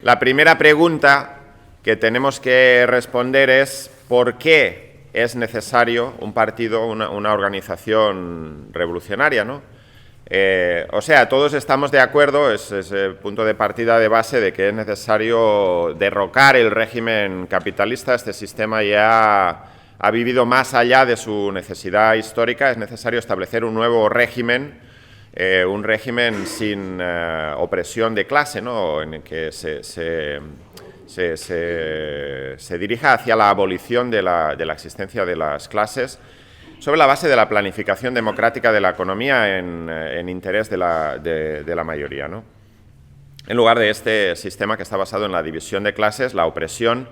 La primera pregunta que tenemos que responder es ¿por qué es necesario un partido, una organización revolucionaria, ¿no? O sea, todos estamos de acuerdo, es el punto de partida de base de que es necesario derrocar el régimen capitalista. Este sistema ya ha vivido más allá de su necesidad histórica, es necesario establecer un nuevo régimen, un régimen sin opresión de clase, ¿no? En el que se dirija hacia la abolición de la existencia de las clases, sobre la base de la planificación democrática de la economía en interés de la mayoría, ¿no? En lugar de este sistema que está basado en la división de clases, la opresión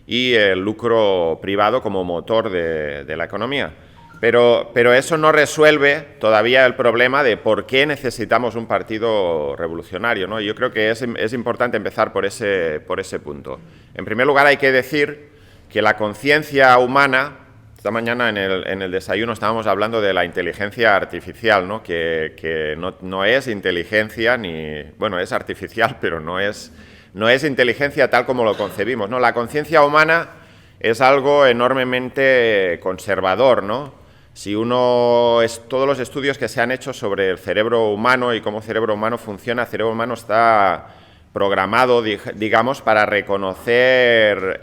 y el lucro privado como motor de la economía. Pero eso no resuelve todavía el problema de por qué necesitamos un partido revolucionario, ¿no? Yo creo que es importante empezar por ese punto. En primer lugar, hay que decir que la conciencia humana, esta mañana en el desayuno estábamos hablando de la inteligencia artificial, ¿no? Que no es inteligencia ni... Bueno, es artificial, pero no es inteligencia tal como lo concebimos, ¿no? La conciencia humana es algo enormemente conservador, ¿no? Si todos los estudios que se han hecho sobre el cerebro humano y cómo el cerebro humano funciona, el cerebro humano está programado, digamos, para reconocer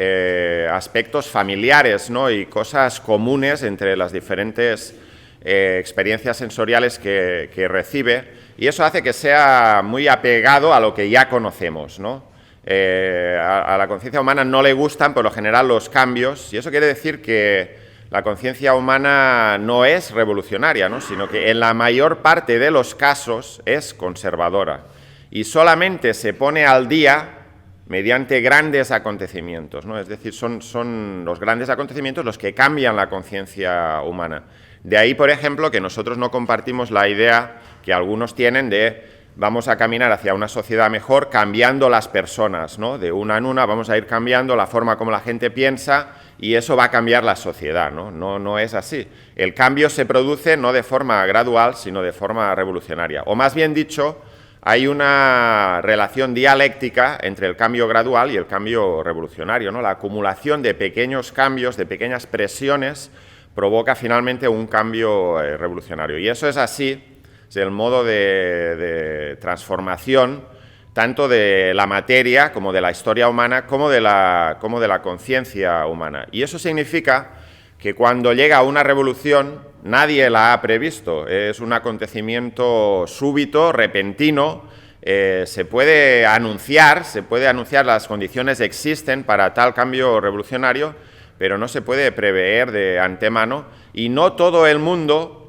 aspectos familiares, ¿no? Y cosas comunes entre las diferentes experiencias sensoriales que recibe, y eso hace que sea muy apegado a lo que ya conocemos, ¿no? A la conciencia humana no le gustan, por lo general, los cambios, y eso quiere decir que la conciencia humana no es revolucionaria, ¿no? Sino que en la mayor parte de los casos es conservadora y solamente se pone al día mediante grandes acontecimientos, ¿no? Es decir, son los grandes acontecimientos los que cambian la conciencia humana. De ahí, por ejemplo, que nosotros no compartimos la idea que algunos tienen de vamos a caminar hacia una sociedad mejor cambiando las personas, ¿no? De una en una vamos a ir cambiando la forma como la gente piensa y eso va a cambiar la sociedad, ¿no? No es así. El cambio se produce no de forma gradual, sino de forma revolucionaria. O más bien dicho, hay una relación dialéctica entre el cambio gradual y el cambio revolucionario, ¿no? La acumulación de pequeños cambios, de pequeñas presiones, provoca finalmente un cambio revolucionario. Y eso es así, es el modo de transformación tanto de la materia como de la historia humana, como de la conciencia humana. Y eso significa que cuando llega una revolución, nadie la ha previsto. Es un acontecimiento súbito, repentino. Se puede anunciar, las condiciones existen para tal cambio revolucionario, pero no se puede prever de antemano y no todo el mundo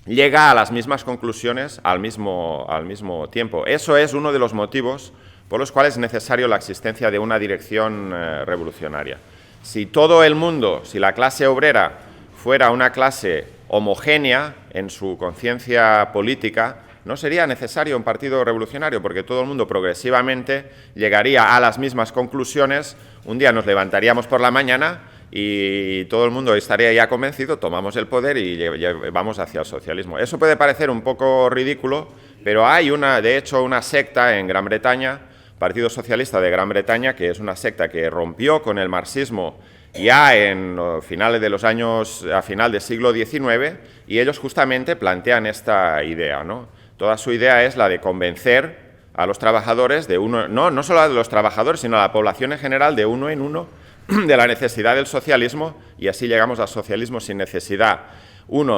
llega a las mismas conclusiones al mismo tiempo. Eso es uno de los motivos por los cuales es necesario la existencia de una dirección revolucionaria. Si todo el mundo, si la clase obrera fuera una clase homogénea en su conciencia política, no sería necesario un partido revolucionario, porque todo el mundo progresivamente llegaría a las mismas conclusiones. Un día nos levantaríamos por la mañana y todo el mundo estaría ya convencido, tomamos el poder y vamos hacia el socialismo. Eso puede parecer un poco ridículo, pero hay de hecho una secta en Gran Bretaña, Partido Socialista de Gran Bretaña, que es una secta que rompió con el marxismo ya a final del siglo XIX, y ellos justamente plantean esta idea, ¿no? Toda su idea es la de convencer a los trabajadores no solo a los trabajadores, sino a la población en general, de uno en uno, de la necesidad del socialismo, y así llegamos al socialismo sin necesidad,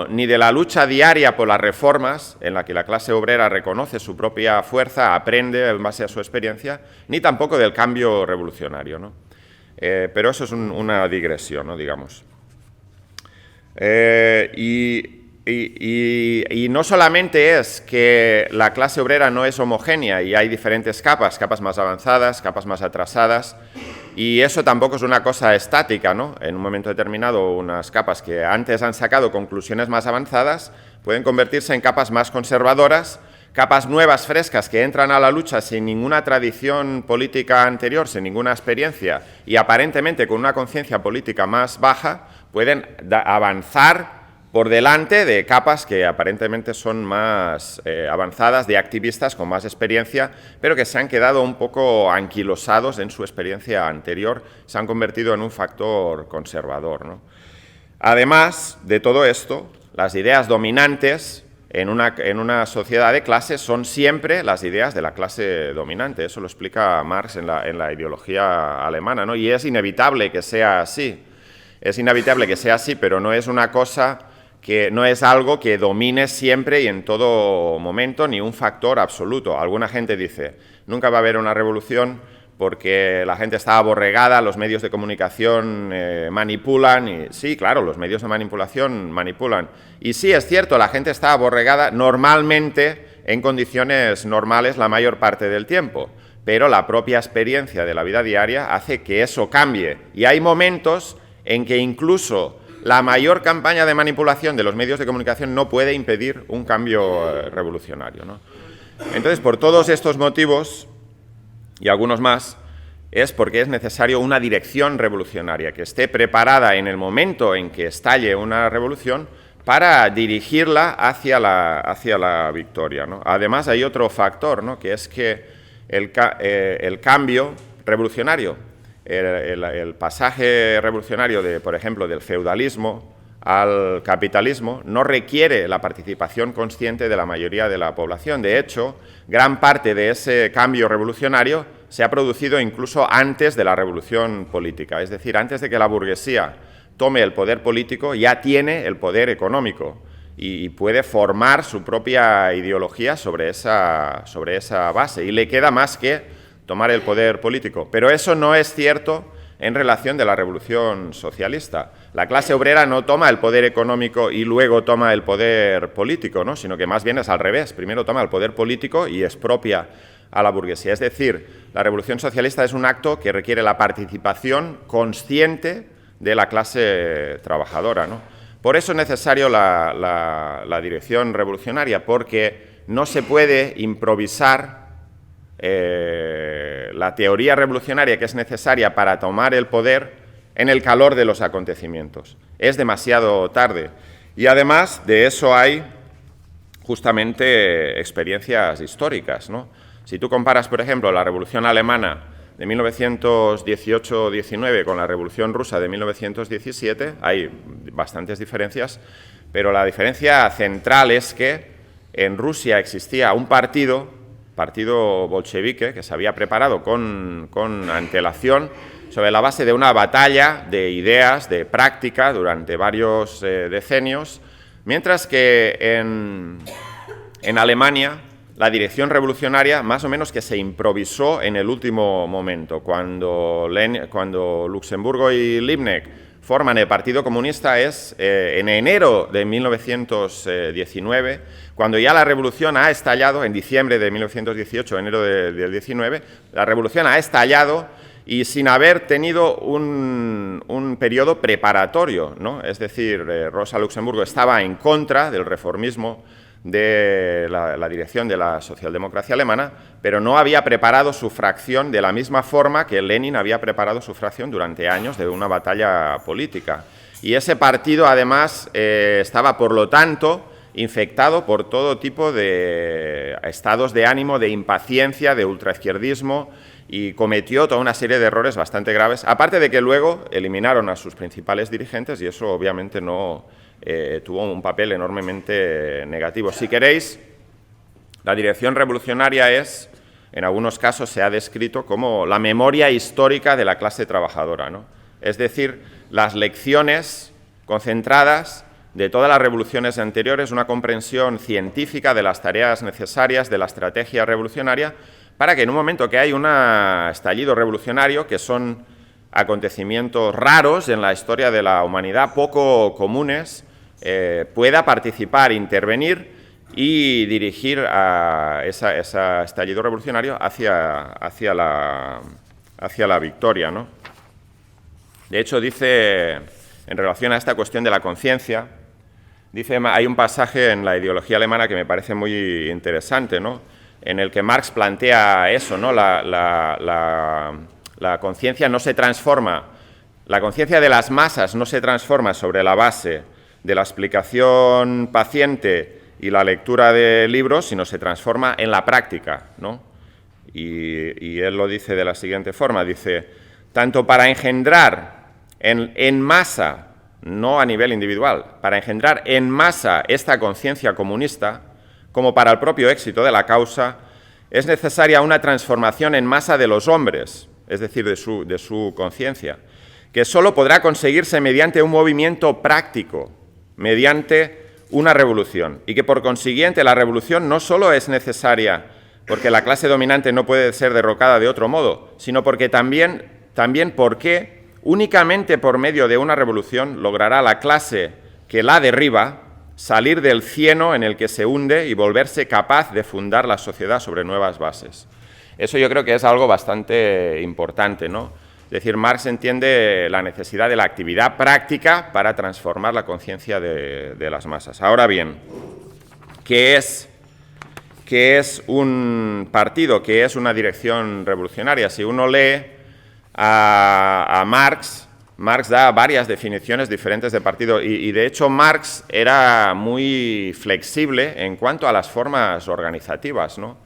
ni de la lucha diaria por las reformas, en la que la clase obrera reconoce su propia fuerza, aprende en base a su experiencia, ni tampoco del cambio revolucionario, ¿no? Pero eso es una digresión, ¿no? Digamos. Y no solamente es que la clase obrera no es homogénea y hay diferentes capas más avanzadas, capas más atrasadas, y eso tampoco es una cosa estática, ¿no? En un momento determinado, unas capas que antes han sacado conclusiones más avanzadas pueden convertirse en capas más conservadoras, capas nuevas, frescas, que entran a la lucha sin ninguna tradición política anterior, sin ninguna experiencia y aparentemente con una conciencia política más baja, pueden avanzar por delante de capas que aparentemente son más avanzadas, de activistas con más experiencia, pero que se han quedado un poco anquilosados en su experiencia anterior, se han convertido en un factor conservador, ¿no? Además de todo esto, las ideas dominantes en una sociedad de clases son siempre las ideas de la clase dominante. Eso lo explica Marx en la ideología alemana, ¿no? Y es inevitable que sea así. Es inevitable que sea así, pero no es una cosa que no es algo que domine siempre y en todo momento, ni un factor absoluto. Alguna gente dice, nunca va a haber una revolución porque la gente está aborregada, los medios de comunicación manipulan. Y sí, claro, los medios de manipulación manipulan. Y sí, es cierto, la gente está aborregada normalmente, en condiciones normales, la mayor parte del tiempo. Pero la propia experiencia de la vida diaria hace que eso cambie. Y hay momentos en que incluso la mayor campaña de manipulación de los medios de comunicación no puede impedir un cambio revolucionario, ¿no? Entonces, por todos estos motivos, y algunos más, es porque es necesario una dirección revolucionaria que esté preparada en el momento en que estalle una revolución para dirigirla hacia la victoria, ¿no? Además, hay otro factor, ¿no? Que es que el cambio revolucionario, el pasaje revolucionario, por ejemplo, del feudalismo al capitalismo, no requiere la participación consciente de la mayoría de la población. De hecho, gran parte de ese cambio revolucionario se ha producido incluso antes de la revolución política, es decir, antes de que la burguesía tome el poder político, ya tiene el poder económico y puede formar su propia ideología sobre esa base, y le queda más que tomar el poder político. Pero eso no es cierto en relación de la revolución socialista. La clase obrera no toma el poder económico y luego toma el poder político, ¿no? Sino que más bien es al revés. Primero toma el poder político y expropia a la burguesía. Es decir, la revolución socialista es un acto que requiere la participación consciente de la clase trabajadora, ¿no? Por eso es necesario la dirección revolucionaria, porque no se puede improvisar la teoría revolucionaria que es necesaria para tomar el poder en el calor de los acontecimientos. Es demasiado tarde. Y además de eso hay justamente experiencias históricas, ¿no? Si tú comparas, por ejemplo, la Revolución Alemana de 1918-19 con la Revolución Rusa de 1917, hay bastantes diferencias, pero la diferencia central es que en Rusia existía un partido bolchevique, que se había preparado con antelación sobre la base de una batalla de ideas, de práctica durante varios decenios, mientras que en Alemania la dirección revolucionaria más o menos que se improvisó en el último momento. Cuando Luxemburgo y Liebknecht forman el Partido Comunista es en enero de 1919, cuando ya la revolución ha estallado, en diciembre de 1918, enero del 19, la revolución ha estallado y sin haber tenido un periodo preparatorio, ¿no? Es decir, Rosa Luxemburgo estaba en contra del reformismo de la dirección de la socialdemocracia alemana, pero no había preparado su fracción de la misma forma que Lenin había preparado su fracción durante años de una batalla política. Y ese partido, además, estaba, por lo tanto, infectado por todo tipo de estados de ánimo, de impaciencia, de ultraizquierdismo, y cometió toda una serie de errores bastante graves, aparte de que luego eliminaron a sus principales dirigentes, y eso obviamente no tuvo un papel enormemente negativo. Si queréis, la dirección revolucionaria es, en algunos casos se ha descrito como la memoria histórica de la clase trabajadora, ¿no? Es decir, las lecciones concentradas de todas las revoluciones anteriores, una comprensión científica de las tareas necesarias de la estrategia revolucionaria, para que en un momento que hay un estallido revolucionario, que son acontecimientos raros en la historia de la humanidad, poco comunes, pueda participar, intervenir y dirigir a ese estallido revolucionario hacia la victoria, ¿no? De hecho, dice, en relación a esta cuestión de la conciencia, hay un pasaje en la ideología alemana que me parece muy interesante, ¿no? En el que Marx plantea eso, ¿no? La conciencia no se transforma, la conciencia de las masas no se transforma sobre la base de la explicación paciente y la lectura de libros, sino se transforma en la práctica, ¿no? Y él lo dice de la siguiente forma, dice, tanto para engendrar en masa, no a nivel individual, para engendrar en masa esta conciencia comunista, como para el propio éxito de la causa, es necesaria una transformación en masa de los hombres, es decir, de su conciencia, que solo podrá conseguirse mediante un movimiento práctico, mediante una revolución, y que por consiguiente la revolución no solo es necesaria porque la clase dominante no puede ser derrocada de otro modo, sino porque también porque únicamente por medio de una revolución logrará la clase que la derriba salir del cieno en el que se hunde y volverse capaz de fundar la sociedad sobre nuevas bases. Eso yo creo que es algo bastante importante, ¿no? Es decir, Marx entiende la necesidad de la actividad práctica para transformar la conciencia de las masas. Ahora bien, ¿qué es un partido? ¿Qué es una dirección revolucionaria? Si uno lee a Marx, Marx da varias definiciones diferentes de partido y de hecho Marx era muy flexible en cuanto a las formas organizativas, ¿no?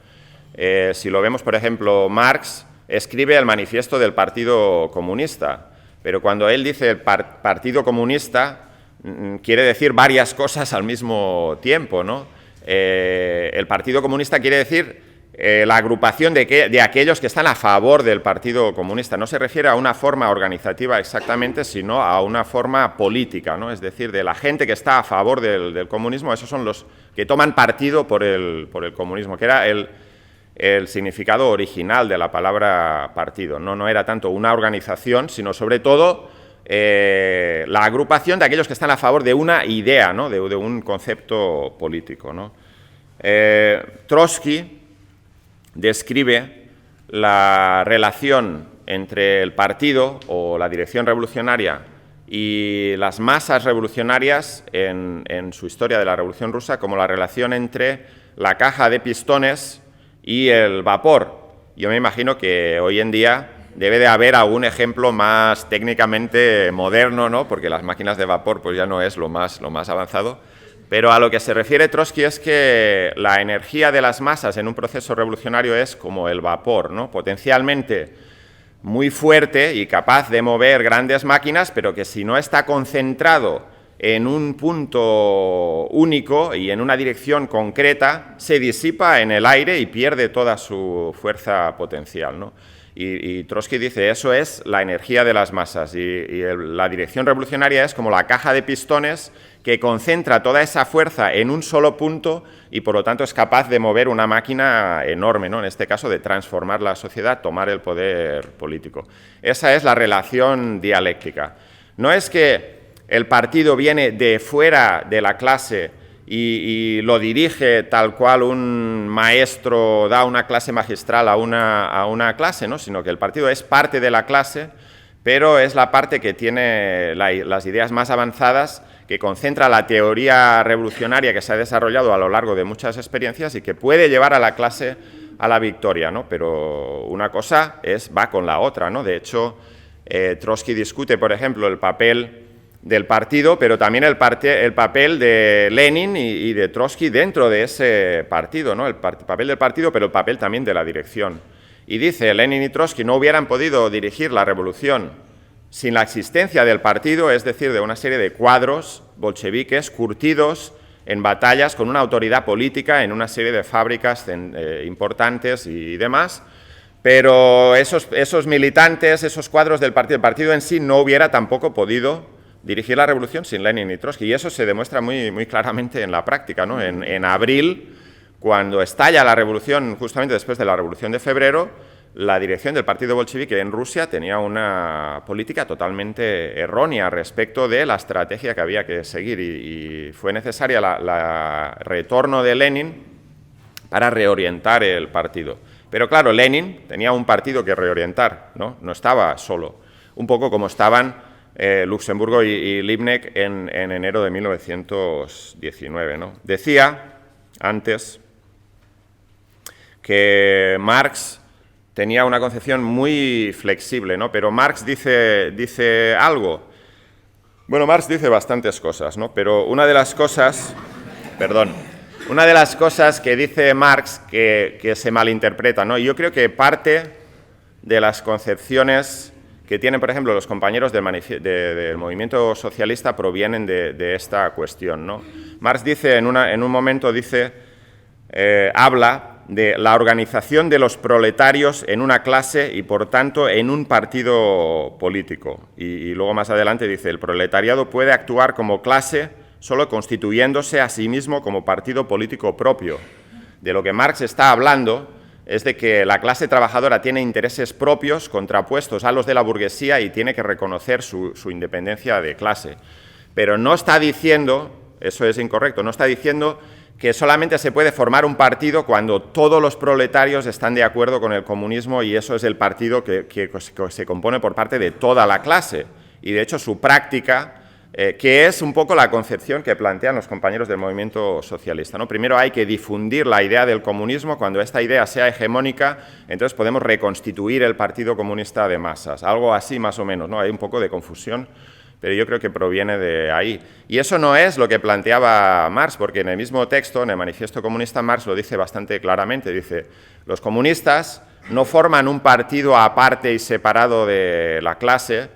Si lo vemos, por ejemplo, Marx escribe el manifiesto del Partido Comunista, pero cuando él dice el Partido Comunista quiere decir varias cosas al mismo tiempo, ¿no? El Partido Comunista quiere decir la agrupación de aquellos que están a favor del Partido Comunista. No se refiere a una forma organizativa exactamente, sino a una forma política, ¿no? Es decir, de la gente que está a favor del comunismo, esos son los que toman partido por el comunismo, que era el significado original de la palabra partido. No era tanto una organización, sino sobre todo la agrupación de aquellos que están a favor de una idea, ¿no? de un concepto político, ¿no? Trotsky describe la relación entre el partido o la dirección revolucionaria y las masas revolucionarias en su historia de la Revolución Rusa como la relación entre la caja de pistones y el vapor. Yo me imagino que hoy en día debe de haber algún ejemplo más técnicamente moderno, ¿no? Porque las máquinas de vapor pues ya no es lo más avanzado. Pero a lo que se refiere Trotsky es que la energía de las masas en un proceso revolucionario es como el vapor, ¿no? Potencialmente muy fuerte y capaz de mover grandes máquinas, pero que si no está concentrado en un punto único y en una dirección concreta, se disipa en el aire y pierde toda su fuerza potencial, ¿no? Y Trotsky dice, eso es la energía de las masas y la dirección revolucionaria es como la caja de pistones que concentra toda esa fuerza en un solo punto y por lo tanto es capaz de mover una máquina enorme, ¿no? En este caso de transformar la sociedad, tomar el poder político. Esa es la relación dialéctica. No es que el partido viene de fuera de la clase y lo dirige tal cual un maestro da una clase magistral a una clase, ¿no? Sino que el partido es parte de la clase, pero es la parte que tiene las ideas más avanzadas, que concentra la teoría revolucionaria que se ha desarrollado a lo largo de muchas experiencias y que puede llevar a la clase a la victoria, ¿no? Pero una cosa va con la otra, ¿no? De hecho, Trotsky discute, por ejemplo, el papel del partido, pero también el papel de Lenin y de Trotsky dentro de ese partido, ¿no? El papel del partido, pero el papel también de la dirección. Y dice, Lenin y Trotsky no hubieran podido dirigir la revolución sin la existencia del partido, es decir, de una serie de cuadros bolcheviques curtidos en batallas con una autoridad política en una serie de fábricas importantes y demás, pero esos militantes, esos cuadros del partido en sí no hubiera tampoco podido dirigir la revolución sin Lenin y Trotsky, y eso se demuestra muy claramente en la práctica, ¿no? En abril, cuando estalla la revolución, justamente después de la Revolución de Febrero, la dirección del partido bolchevique en Rusia tenía una política totalmente errónea respecto de la estrategia que había que seguir y fue necesaria la retorno de Lenin para reorientar el partido. Pero claro, Lenin tenía un partido que reorientar, no estaba solo, un poco como estaban Luxemburgo y Liebknecht en enero de 1919, ¿no? Decía antes que Marx tenía una concepción muy flexible, ¿no? Pero Marx dice algo Bueno, Marx dice bastantes cosas, ¿no? Pero una de las cosas que dice Marx que se malinterpreta, ¿no? Y yo creo que parte de las concepciones que tienen, por ejemplo, los compañeros del movimiento socialista provienen de esta cuestión, ¿no? Marx dice, en un momento dice, habla de la organización de los proletarios en una clase y, por tanto, en un partido político. Y luego más adelante dice, el proletariado puede actuar como clase solo constituyéndose a sí mismo como partido político propio. De lo que Marx está hablando es de que la clase trabajadora tiene intereses propios contrapuestos a los de la burguesía y tiene que reconocer su independencia de clase. Pero no está diciendo, eso es incorrecto, no está diciendo que solamente se puede formar un partido cuando todos los proletarios están de acuerdo con el comunismo y eso es el partido que se compone por parte de toda la clase. Y de hecho su práctica, que es un poco la concepción que plantean los compañeros del movimiento socialista, ¿no? Primero hay que difundir la idea del comunismo, cuando esta idea sea hegemónica, entonces podemos reconstituir el Partido Comunista de Masas, algo así más o menos, ¿no? Hay un poco de confusión, pero yo creo que proviene de ahí. Y eso no es lo que planteaba Marx, porque en el mismo texto, en el Manifiesto Comunista, Marx lo dice bastante claramente. Dice, los comunistas no forman un partido aparte y separado de la clase,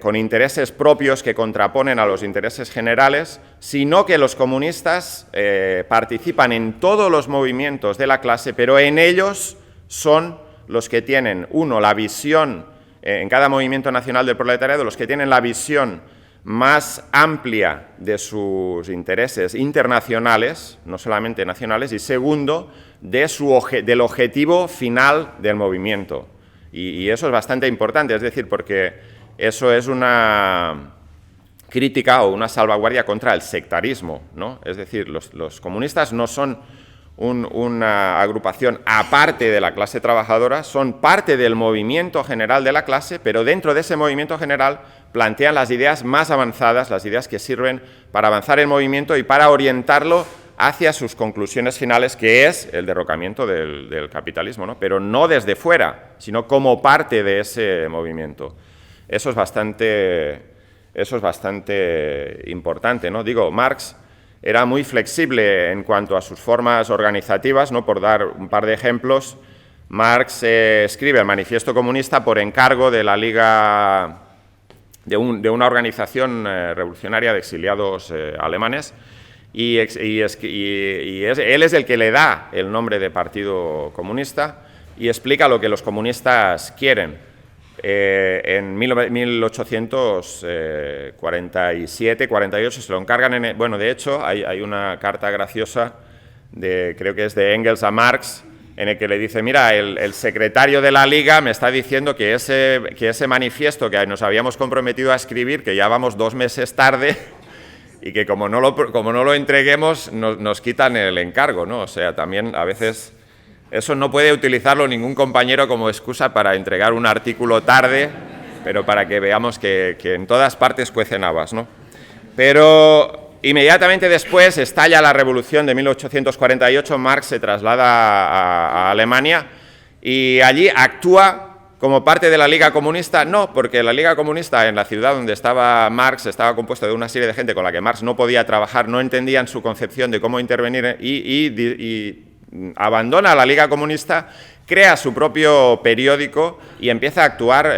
con intereses propios que contraponen a los intereses generales, sino que los comunistas participan en todos los movimientos de la clase, pero en ellos son los que tienen, uno, la visión en cada movimiento nacional del proletariado, los que tienen la visión más amplia de sus intereses internacionales, no solamente nacionales, y segundo, del objetivo final del movimiento. Y eso es bastante importante, es decir, porque eso es una crítica o una salvaguardia contra el sectarismo, ¿no? Es decir, los comunistas no son una agrupación aparte de la clase trabajadora, son parte del movimiento general de la clase, pero dentro de ese movimiento general plantean las ideas más avanzadas, las ideas que sirven para avanzar el movimiento y para orientarlo hacia sus conclusiones finales, que es el derrocamiento del capitalismo, ¿no? Pero no desde fuera, sino como parte de ese movimiento. Eso es bastante importante, ¿no? Digo, Marx era muy flexible en cuanto a sus formas organizativas, ¿no? Por dar un par de ejemplos, Marx escribe el Manifiesto Comunista por encargo de la Liga, de una organización revolucionaria de exiliados alemanes, y él es el que le da el nombre de Partido Comunista y explica lo que los comunistas quieren. En 1847-48 se lo encargan, bueno, de hecho hay una carta graciosa, creo que es de Engels a Marx, en el que le dice, mira, el secretario de la Liga me está diciendo que ese manifiesto que nos habíamos comprometido a escribir, que ya vamos 2 meses tarde, y que como no lo entreguemos nos quitan el encargo, ¿no? O sea, también a veces eso no puede utilizarlo ningún compañero como excusa para entregar un artículo tarde, pero para que veamos que en todas partes cuecen habas, ¿no? Pero inmediatamente después estalla la revolución de 1848, Marx se traslada a Alemania y allí actúa como parte de la Liga Comunista. No, porque la Liga Comunista en la ciudad donde estaba Marx estaba compuesta de una serie de gente con la que Marx no podía trabajar, no entendían su concepción de cómo intervenir y abandona la Liga Comunista, crea su propio periódico y empieza a actuar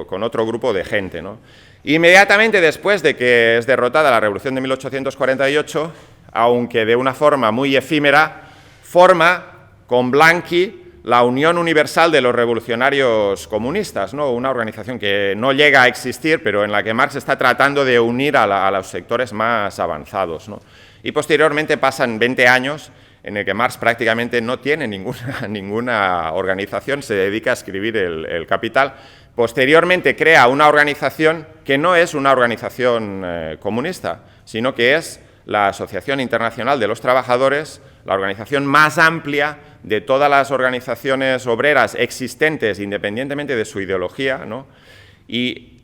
con otro grupo de gente, ¿no? Inmediatamente después de que es derrotada la Revolución de 1848, aunque de una forma muy efímera, forma con Blanqui la Unión Universal de los Revolucionarios Comunistas, ¿no? Una organización que no llega a existir, pero en la que Marx está tratando de unir a los sectores más avanzados, ¿no? Y posteriormente pasan 20 años en el que Marx prácticamente no tiene ninguna organización, se dedica a escribir el Capital. Posteriormente crea una organización que no es una organización comunista, sino que es la Asociación Internacional de los Trabajadores, la organización más amplia de todas las organizaciones obreras existentes, independientemente de su ideología, ¿no?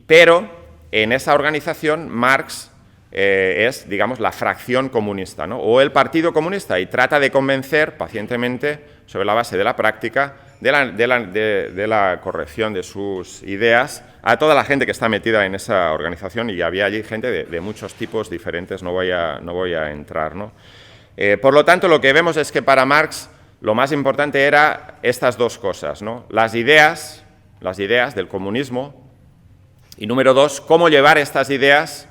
Pero en esa organización Marx es, digamos, la fracción comunista, ¿no? O el Partido Comunista, y trata de convencer pacientemente, sobre la base de la práctica, de la corrección de sus ideas a toda la gente que está metida en esa organización, y había allí gente de muchos tipos diferentes, no voy a entrar, ¿no? Por lo tanto, lo que vemos es que para Marx lo más importante era estas dos cosas, ¿no? Las ideas del comunismo, y número dos, cómo llevar estas ideas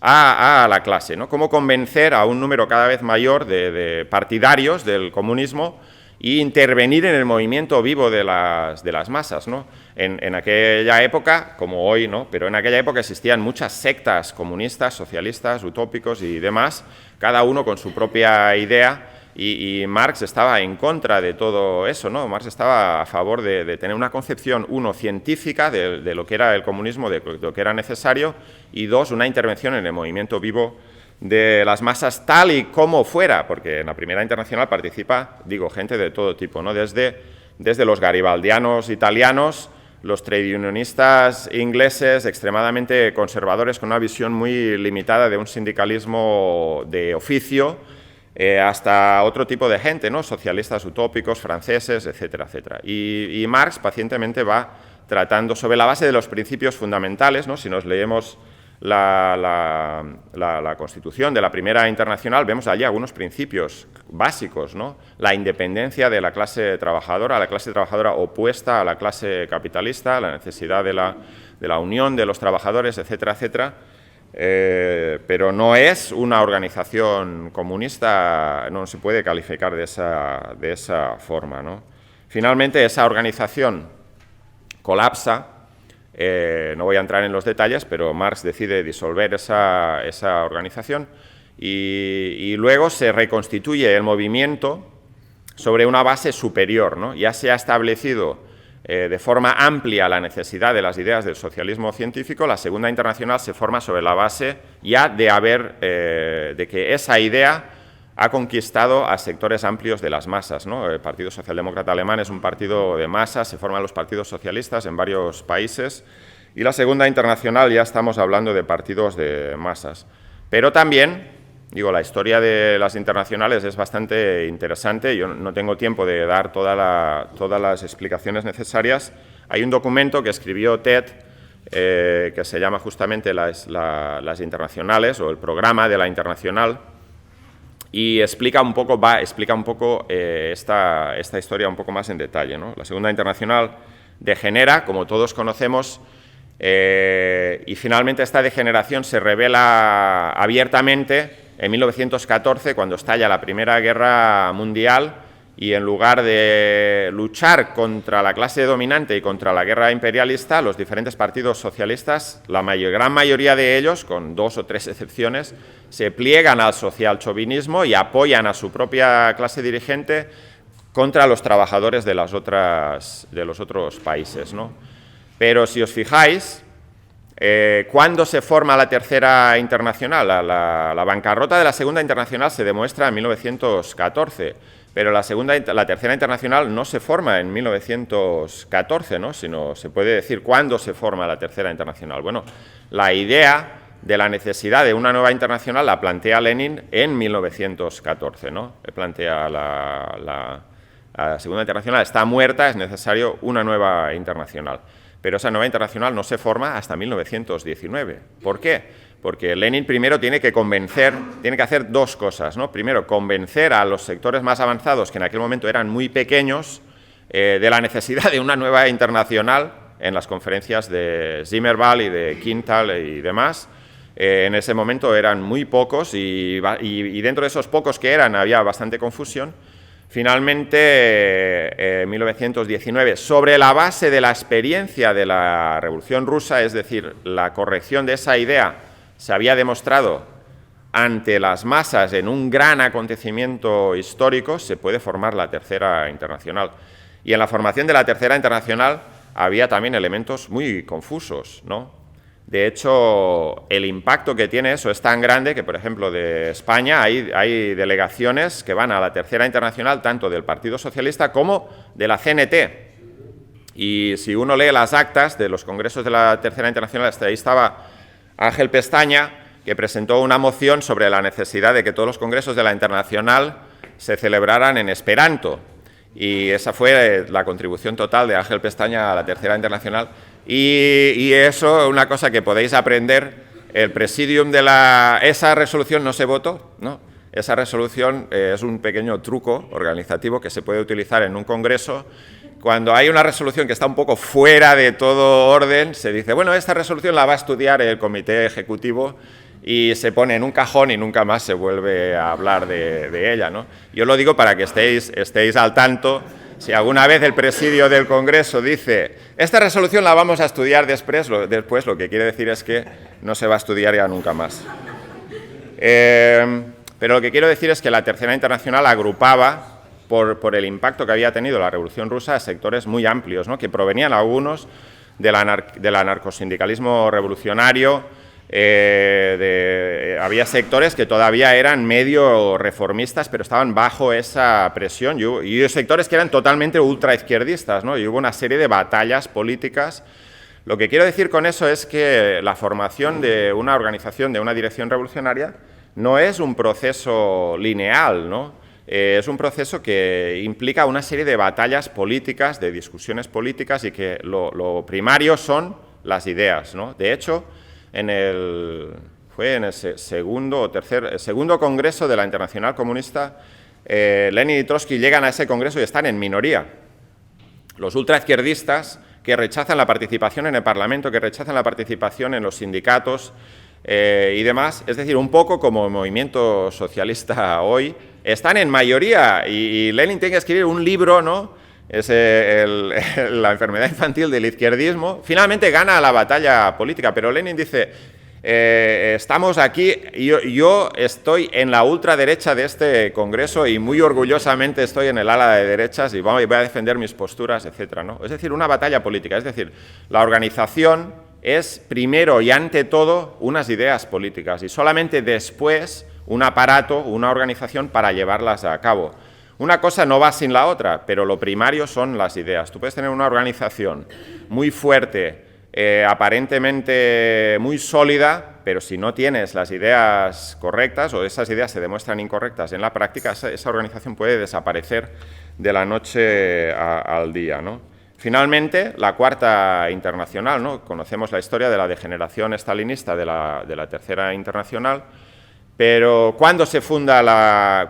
a la clase, ¿no? Cómo convencer a un número cada vez mayor de partidarios del comunismo e intervenir en el movimiento vivo de las masas, ¿no? En aquella época, como hoy, ¿no? Pero en aquella época existían muchas sectas comunistas, socialistas, utópicos y demás, cada uno con su propia idea, y Marx estaba en contra de todo eso, ¿no? Marx estaba a favor de tener una concepción, uno, científica de lo que era el comunismo, de lo que era necesario, y dos, una intervención en el movimiento vivo de las masas tal y como fuera, porque en la Primera Internacional participa, digo, gente de todo tipo, ¿no? Desde los garibaldianos italianos, los trade unionistas ingleses extremadamente conservadores con una visión muy limitada de un sindicalismo de oficio, hasta otro tipo de gente, ¿no? Socialistas utópicos, franceses, etcétera, etcétera. Y Marx pacientemente va tratando sobre la base de los principios fundamentales, ¿no? Si nos leemos la Constitución de la Primera Internacional, vemos allí algunos principios básicos, ¿no? La independencia de la clase trabajadora opuesta a la clase capitalista, la necesidad de la unión de los trabajadores, etcétera, etcétera. Pero no es una organización comunista, no se puede calificar de esa forma, ¿no? Finalmente, esa organización colapsa. No voy a entrar en los detalles, pero Marx decide disolver esa organización y luego se reconstituye el movimiento sobre una base superior, ¿no? Ya se ha establecido de forma amplia la necesidad de las ideas del socialismo científico. La Segunda Internacional se forma sobre la base ya de que esa idea ha conquistado a sectores amplios de las masas, ¿no? El Partido Socialdemócrata Alemán es un partido de masas, se forman los partidos socialistas en varios países, y la Segunda Internacional ya estamos hablando de partidos de masas. Pero también, digo, la historia de las internacionales es bastante interesante, yo no tengo tiempo de dar todas las explicaciones necesarias. Hay un documento que escribió Ted, que se llama justamente las internacionales, o el programa de la internacional, y explica un poco esta historia un poco más en detalle, ¿no? La Segunda Internacional degenera, como todos conocemos, y finalmente esta degeneración se revela abiertamente en 1914, cuando estalla la Primera Guerra Mundial, y en lugar de luchar contra la clase dominante y contra la guerra imperialista, los diferentes partidos socialistas, la gran mayoría de ellos, con 2 o 3 excepciones, se pliegan al socialchauvinismo y apoyan a su propia clase dirigente contra los trabajadores de los otros países, ¿no? Pero si os fijáis, ¿cuándo se forma la Tercera Internacional? La bancarrota de la Segunda Internacional se demuestra en 1914, pero la Tercera Internacional no se forma en 1914, ¿no? Sino se puede decir cuándo se forma la Tercera Internacional. Bueno, la idea de la necesidad de una nueva internacional la plantea Lenin en 1914, ¿no? Plantea la Segunda Internacional está muerta, es necesario una nueva internacional. Pero esa nueva internacional no se forma hasta 1919. ¿Por qué? Porque Lenin primero tiene que hacer dos cosas, ¿no? Primero, convencer a los sectores más avanzados, que en aquel momento eran muy pequeños, de la necesidad de una nueva internacional, en las conferencias de Zimmerwald y de Quintal y demás. En ese momento eran muy pocos y dentro de esos pocos que eran había bastante confusión. Finalmente, en 1919, sobre la base de la experiencia de la Revolución Rusa, es decir, la corrección de esa idea se había demostrado ante las masas en un gran acontecimiento histórico, se puede formar la Tercera Internacional. Y en la formación de la Tercera Internacional había también elementos muy confusos, ¿no? De hecho, el impacto que tiene eso es tan grande que, por ejemplo, de España hay delegaciones que van a la Tercera Internacional tanto del Partido Socialista como de la CNT. Y si uno lee las actas de los congresos de la Tercera Internacional, hasta ahí estaba Ángel Pestaña, que presentó una moción sobre la necesidad de que todos los congresos de la Internacional se celebraran en esperanto. Y esa fue la contribución total de Ángel Pestaña a la Tercera Internacional. Y eso, una cosa que podéis aprender, el presidium de esa resolución no se votó, ¿no? Esa resolución es un pequeño truco organizativo que se puede utilizar en un congreso. Cuando hay una resolución que está un poco fuera de todo orden, se dice, bueno, esta resolución la va a estudiar el comité ejecutivo y se pone en un cajón y nunca más se vuelve a hablar de ella, ¿no? Yo lo digo para que estéis al tanto. Si alguna vez el presidio del Congreso dice, esta resolución la vamos a estudiar después, lo que quiere decir es que no se va a estudiar ya nunca más. Pero lo que quiero decir es que la Tercera Internacional agrupaba, por el impacto que había tenido la Revolución Rusa, a sectores muy amplios, ¿no? Que provenían algunos del anarcosindicalismo revolucionario. Había sectores que todavía eran medio reformistas, pero estaban bajo esa presión, y sectores que eran totalmente ultraizquierdistas, ¿no? Y hubo una serie de batallas políticas. Lo que quiero decir con eso es que la formación de una organización, de una dirección revolucionaria, no es un proceso lineal, ¿no? Es un proceso que implica una serie de batallas políticas, de discusiones políticas, y que lo primario son las ideas, ¿no? De hecho, fue en el segundo congreso de la Internacional Comunista, Lenin y Trotsky llegan a ese congreso y están en minoría. Los ultraizquierdistas, que rechazan la participación en el Parlamento, que rechazan la participación en los sindicatos y demás, es decir, un poco como el movimiento socialista hoy, están en mayoría, y Lenin tiene que escribir un libro, ¿no? Es la enfermedad infantil del izquierdismo. Finalmente gana la batalla política, pero Lenin dice, estamos aquí, yo estoy en la ultraderecha de este congreso y muy orgullosamente estoy en el ala de derechas y voy a defender mis posturas, etcétera, ¿no? Es decir, una batalla política, es decir, la organización es primero y ante todo unas ideas políticas y solamente después un aparato, una organización para llevarlas a cabo. Una cosa no va sin la otra, pero lo primario son las ideas. Tú puedes tener una organización muy fuerte, aparentemente muy sólida, pero si no tienes las ideas correctas o esas ideas se demuestran incorrectas en la práctica, esa organización puede desaparecer de la noche al día, ¿no? Finalmente, la Cuarta Internacional, ¿no? Conocemos la historia de la degeneración estalinista de la Tercera Internacional. Pero ¿cuándo se funda la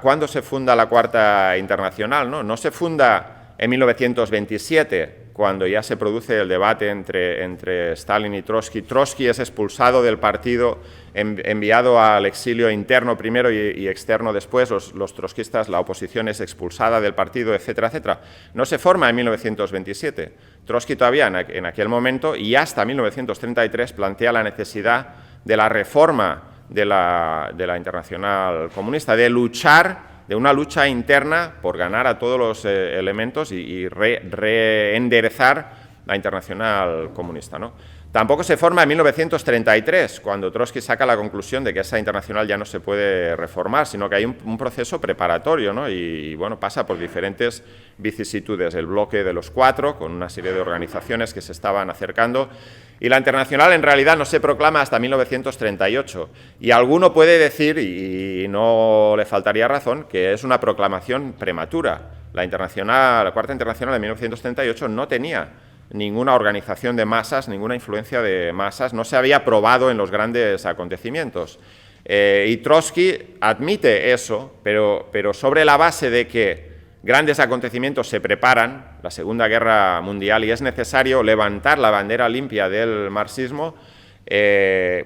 Cuarta Internacional? No se funda en 1927, cuando ya se produce el debate entre Stalin y Trotsky. Trotsky es expulsado del partido, enviado al exilio interno primero y externo después. Los trotskistas, la oposición es expulsada del partido, etcétera, etcétera. No se forma en 1927. Trotsky todavía en aquel momento y hasta 1933 plantea la necesidad de la reforma de la Internacional Comunista, de una lucha interna por ganar a todos los elementos y reenderezar la Internacional Comunista, ¿no? Tampoco se forma en 1933, cuando Trotsky saca la conclusión de que esa internacional ya no se puede reformar, sino que hay un proceso preparatorio, ¿no? Y bueno, pasa por diferentes vicisitudes. El bloque de los cuatro, con una serie de organizaciones que se estaban acercando, y la internacional en realidad no se proclama hasta 1938. Y alguno puede decir, y no le faltaría razón, que es una proclamación prematura. La Cuarta Internacional de 1938 no tenía ninguna organización de masas, ninguna influencia de masas, no se había probado en los grandes acontecimientos. Y Trotsky admite eso, pero sobre la base de que grandes acontecimientos se preparan, la Segunda Guerra Mundial, y es necesario levantar la bandera limpia del marxismo,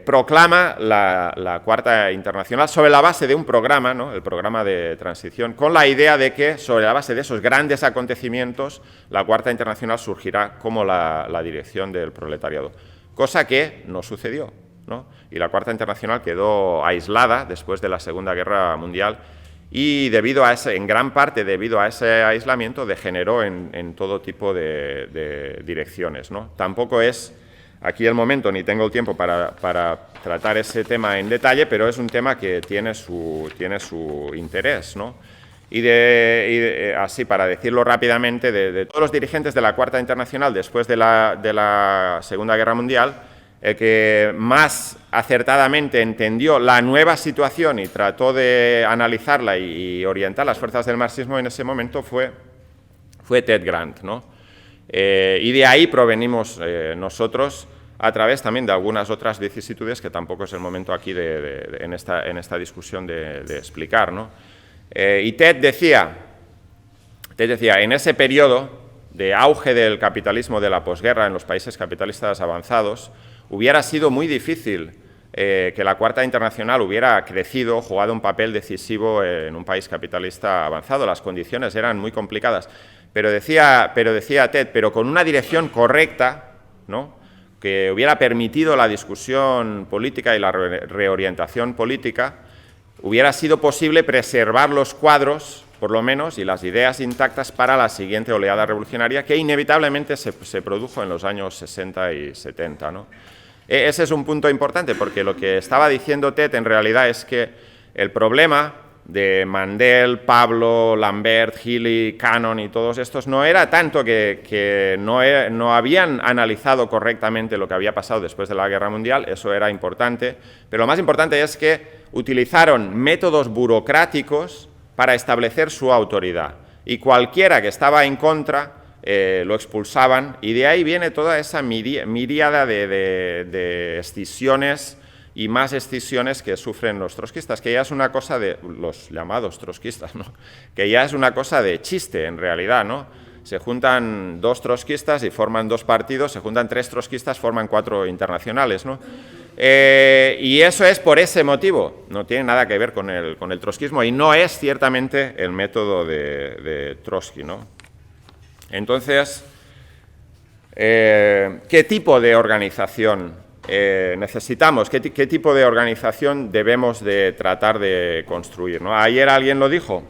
proclama la Cuarta Internacional sobre la base de un programa, ¿no? El programa de transición, con la idea de que sobre la base de esos grandes acontecimientos la Cuarta Internacional surgirá como la dirección del proletariado, cosa que no sucedió, ¿no? Y la Cuarta Internacional quedó aislada después de la Segunda Guerra Mundial y en gran parte debido a ese aislamiento degeneró en todo tipo de direcciones, ¿no? Tampoco es aquí el momento, ni tengo el tiempo para tratar ese tema en detalle, pero es un tema que tiene su interés, ¿no? Así, para decirlo rápidamente, de todos los dirigentes de la Cuarta Internacional después de la Segunda Guerra Mundial, el que más acertadamente entendió la nueva situación y trató de analizarla y orientar las fuerzas del marxismo en ese momento fue fue Ted Grant, ¿no? Y de ahí provenimos nosotros, a través también de algunas otras vicisitudes que tampoco es el momento aquí en esta discusión de explicar, ¿no? Y Ted decía, en ese periodo de auge del capitalismo de la posguerra en los países capitalistas avanzados, hubiera sido muy difícil que la Cuarta Internacional hubiera crecido, jugado un papel decisivo en un país capitalista avanzado. Las condiciones eran muy complicadas. Pero decía Ted, pero con una dirección correcta, ¿no?, que hubiera permitido la discusión política y la reorientación política, hubiera sido posible preservar los cuadros, por lo menos, y las ideas intactas para la siguiente oleada revolucionaria que inevitablemente se produjo en los años 60 y 70, ¿no? Ese es un punto importante, porque lo que estaba diciendo Ted en realidad es que el problema de Mandel, Pablo, Lambert, Healy, Cannon y todos estos no era tanto que no habían analizado correctamente lo que había pasado después de la Guerra Mundial, eso era importante, pero lo más importante es que utilizaron métodos burocráticos para establecer su autoridad, y cualquiera que estaba en contra lo expulsaban, y de ahí viene toda esa miríada de escisiones y más escisiones que sufren los trotskistas, que ya es una cosa de los llamados trotskistas, ¿no?, que ya es una cosa de chiste en realidad, ¿no? Se juntan 2 trotskistas y forman 2 partidos, se juntan 3 trotskistas, forman 4 internacionales, ¿no? Y eso es por ese motivo, no tiene nada que ver con el trotskismo y no es ciertamente el método de Trotsky, ¿no? Entonces, ¿qué tipo de organización necesitamos? ¿Qué tipo de organización debemos de tratar de construir, ¿no? Ayer alguien lo dijo,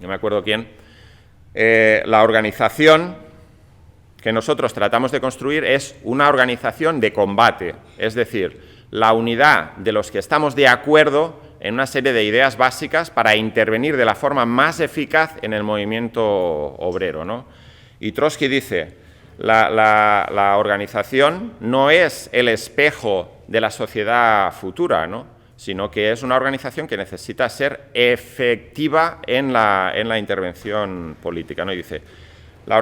no me acuerdo quién, la organización que nosotros tratamos de construir es una organización de combate, es decir, la unidad de los que estamos de acuerdo en una serie de ideas básicas para intervenir de la forma más eficaz en el movimiento obrero, ¿no? Y Trotsky dice, la organización no es el espejo de la sociedad futura, ¿no?, sino que es una organización que necesita ser efectiva en la intervención política, ¿no? Y dice, la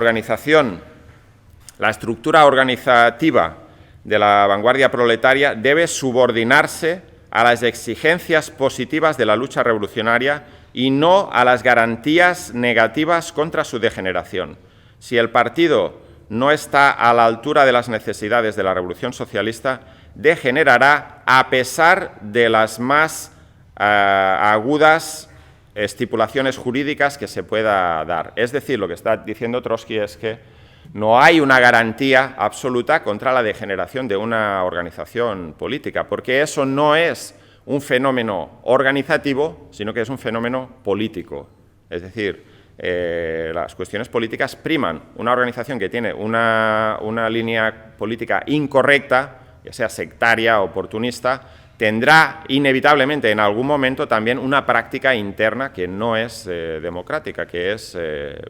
estructura organizativa de la vanguardia proletaria debe subordinarse a las exigencias positivas de la lucha revolucionaria y no a las garantías negativas contra su degeneración. Si el partido no está a la altura de las necesidades de la revolución socialista, degenerará a pesar de las más agudas estipulaciones jurídicas que se pueda dar. Es decir, lo que está diciendo Trotsky es que no hay una garantía absoluta contra la degeneración de una organización política, porque eso no es un fenómeno organizativo, sino que es un fenómeno político. Es decir, las cuestiones políticas priman. Una organización que tiene una línea política incorrecta, ya sea sectaria, oportunista, tendrá inevitablemente en algún momento también una práctica interna que no es democrática, que es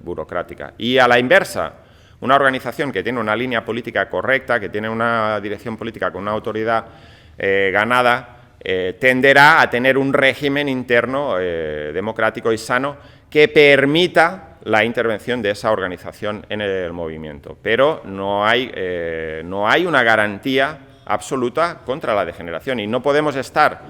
burocrática. Y a la inversa, una organización que tiene una línea política correcta, que tiene una dirección política con una autoridad ganada, tenderá a tener un régimen interno democrático y sano que permita la intervención de esa organización en el movimiento. Pero no hay una garantía absoluta contra la degeneración y no podemos estar,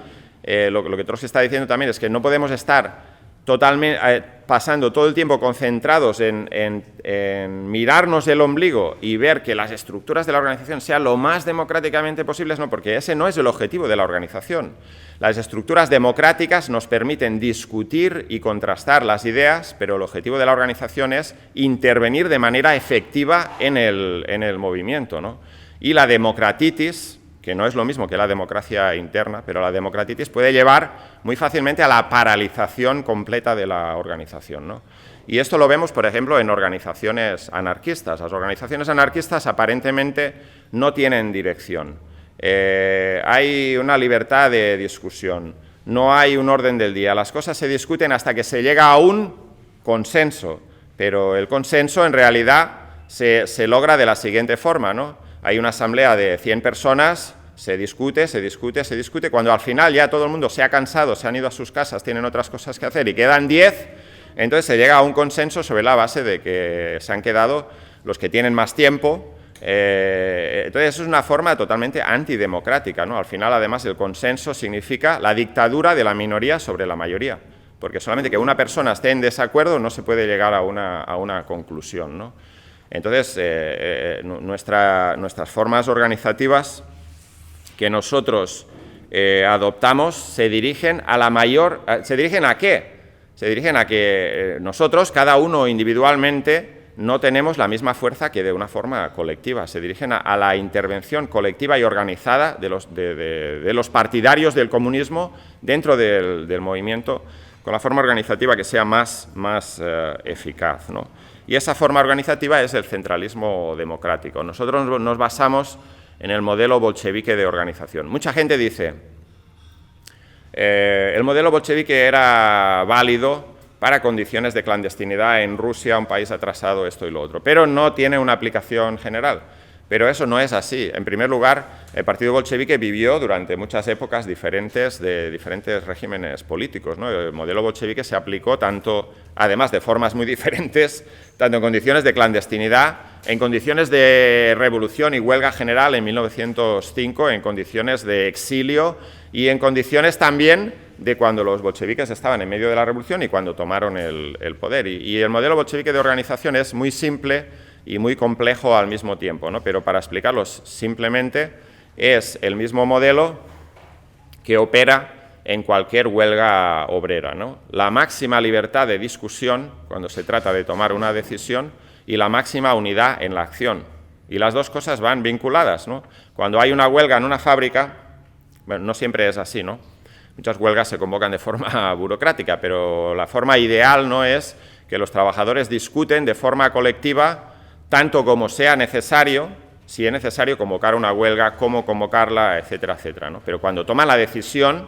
lo que Trotsky está diciendo también es que no podemos estar totalmente pasando todo el tiempo concentrados en mirarnos el ombligo y ver que las estructuras de la organización sean lo más democráticamente posibles, no, porque ese no es el objetivo de la organización. Las estructuras democráticas nos permiten discutir y contrastar las ideas, pero el objetivo de la organización es intervenir de manera efectiva en el movimiento, ¿no? Y la democratitis, que no es lo mismo que la democracia interna, pero la democratitis puede llevar muy fácilmente a la paralización completa de la organización, ¿no? Y esto lo vemos, por ejemplo, en organizaciones anarquistas. Las organizaciones anarquistas aparentemente no tienen dirección. Hay una libertad de discusión, no hay un orden del día. Las cosas se discuten hasta que se llega a un consenso, pero el consenso en realidad se logra de la siguiente forma, ¿no? Hay una asamblea de 100 personas, se discute, cuando al final ya todo el mundo se ha cansado, se han ido a sus casas, tienen otras cosas que hacer y quedan 10, Entonces se llega a un consenso sobre la base de que se han quedado los que tienen más tiempo. Entonces eso es una forma totalmente antidemocrática, ¿no? Al final, además, el consenso significa la dictadura de la minoría sobre la mayoría, porque solamente que una persona esté en desacuerdo no se puede llegar a una conclusión, ¿no? Entonces, nuestras formas organizativas que nosotros adoptamos se dirigen ¿se dirigen a qué? Se dirigen a que nosotros, cada uno individualmente, no tenemos la misma fuerza que de una forma colectiva. Se dirigen a la intervención colectiva y organizada de los partidarios del comunismo dentro del movimiento, con la forma organizativa que sea más eficaz, ¿no? Y esa forma organizativa es el centralismo democrático. Nosotros nos basamos en el modelo bolchevique de organización. Mucha gente dice, el modelo bolchevique era válido para condiciones de clandestinidad en Rusia, un país atrasado, esto y lo otro, pero no tiene una aplicación general. Pero eso no es así. En primer lugar, el partido bolchevique vivió durante muchas épocas diferentes regímenes políticos, ¿no? El modelo bolchevique se aplicó tanto, además de formas muy diferentes, tanto en condiciones de clandestinidad, en condiciones de revolución y huelga general en 1905, en condiciones de exilio y en condiciones también de cuando los bolcheviques estaban en medio de la revolución y cuando tomaron el poder. Y el modelo bolchevique de organización es muy simple y muy complejo al mismo tiempo, ¿no? Pero para explicarlos simplemente, es el mismo modelo que opera en cualquier huelga obrera, ¿no? La máxima libertad de discusión cuando se trata de tomar una decisión y la máxima unidad en la acción. Y las dos cosas van vinculadas, ¿no? Cuando hay una huelga en una fábrica, bueno, no siempre es así, ¿no? Muchas huelgas se convocan de forma burocrática, pero la forma ideal no es que los trabajadores discuten de forma colectiva tanto como sea necesario, si es necesario convocar una huelga, cómo convocarla, etcétera, etcétera, ¿no? Pero cuando toman la decisión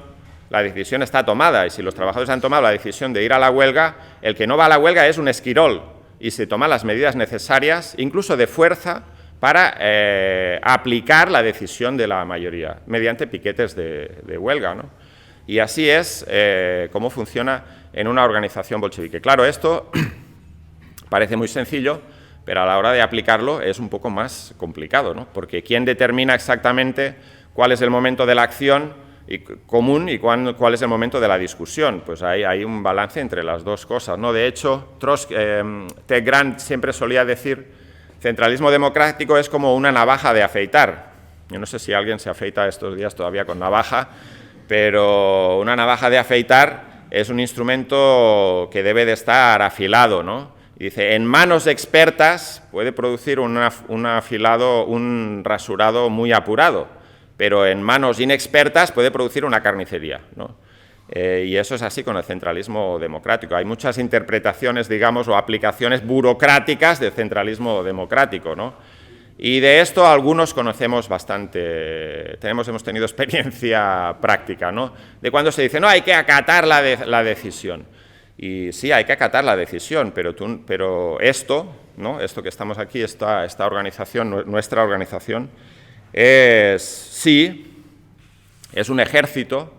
está tomada, y si los trabajadores han tomado la decisión de ir a la huelga, el que no va a la huelga es un esquirol, y se toman las medidas necesarias, incluso de fuerza, para aplicar la decisión de la mayoría, mediante piquetes de huelga, ¿no? Y así es cómo funciona en una organización bolchevique. Claro, esto parece muy sencillo, pero a la hora de aplicarlo es un poco más complicado, ¿no? Porque ¿quién determina exactamente cuál es el momento de la acción común y cuál es el momento de la discusión? Pues hay un balance entre las dos cosas, ¿no? De hecho, Ted Grant siempre solía decir, centralismo democrático es como una navaja de afeitar. Yo no sé si alguien se afeita estos días todavía con navaja, pero una navaja de afeitar es un instrumento que debe de estar afilado, ¿no? Dice, en manos expertas puede producir un afilado, un rasurado muy apurado, pero en manos inexpertas puede producir una carnicería, ¿no? Y eso es así con el centralismo democrático. Hay muchas interpretaciones, digamos, o aplicaciones burocráticas del centralismo democrático, ¿no? Y de esto algunos conocemos bastante, hemos tenido experiencia práctica, ¿no? De cuando se dice, no, hay que acatar la decisión. Y sí, hay que acatar la decisión, pero esto, ¿no? Esto que estamos aquí, esta organización, nuestra organización, es un ejército.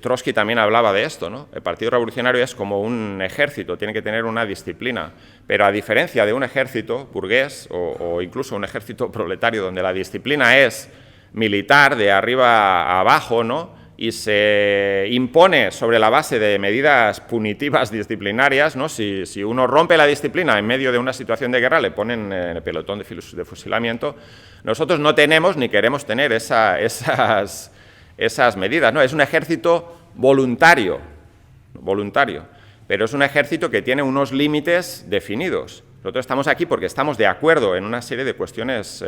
Trotsky también hablaba de esto, ¿no? El Partido Revolucionario es como un ejército, tiene que tener una disciplina, pero a diferencia de un ejército burgués o incluso un ejército proletario donde la disciplina es militar, de arriba a abajo, ¿no? Y se impone sobre la base de medidas punitivas disciplinarias, ¿no? Si uno rompe la disciplina en medio de una situación de guerra, le ponen en el pelotón de fusilamiento. Nosotros no tenemos ni queremos tener esas medidas, ¿no? Es un ejército voluntario, pero es un ejército que tiene unos límites definidos. Nosotros estamos aquí porque estamos de acuerdo en una serie de cuestiones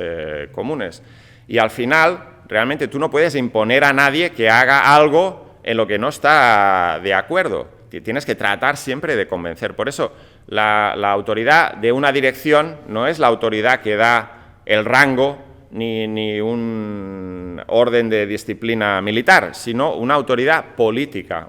comunes. Y al final, realmente tú no puedes imponer a nadie que haga algo en lo que no está de acuerdo. Tienes que tratar siempre de convencer. Por eso, la autoridad de una dirección no es la autoridad que da el rango ni un orden de disciplina militar, sino una autoridad política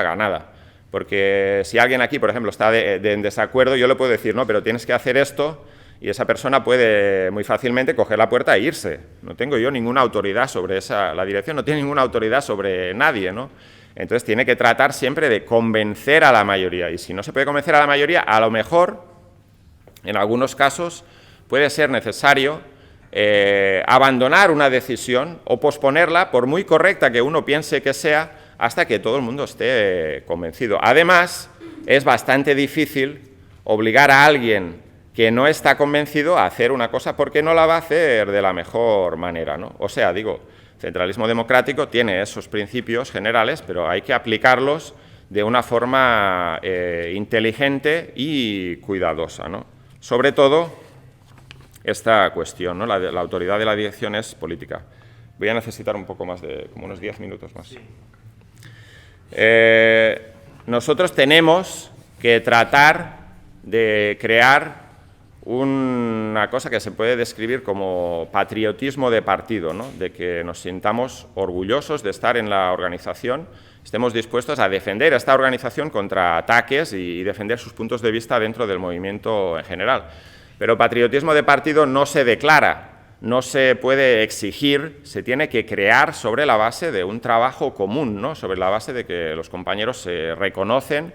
ganada. Porque si alguien aquí, por ejemplo, está en desacuerdo, yo le puedo decir, no, pero tienes que hacer esto, y esa persona puede muy fácilmente coger la puerta e irse. No tengo yo ninguna autoridad sobre la dirección no tiene ninguna autoridad sobre nadie, ¿no? Entonces tiene que tratar siempre de convencer a la mayoría, y si no se puede convencer a la mayoría, a lo mejor, en algunos casos, puede ser necesario abandonar una decisión o posponerla, por muy correcta que uno piense que sea, hasta que todo el mundo esté convencido. Además, es bastante difícil obligar a alguien que no está convencido a hacer una cosa porque no la va a hacer de la mejor manera, ¿no? O sea, digo, centralismo democrático tiene esos principios generales, pero hay que aplicarlos de una forma inteligente y cuidadosa, ¿no? Sobre todo, esta cuestión, ¿no? La autoridad de la dirección es política. Voy a necesitar un poco más de, como unos 10 minutos más. Sí. Nosotros tenemos que tratar de crear una cosa que se puede describir como patriotismo de partido, ¿no? De que nos sintamos orgullosos de estar en la organización, estemos dispuestos a defender a esta organización contra ataques y defender sus puntos de vista dentro del movimiento en general. Pero patriotismo de partido no se declara, no se puede exigir, se tiene que crear sobre la base de un trabajo común, ¿no? Sobre la base de que los compañeros se reconocen,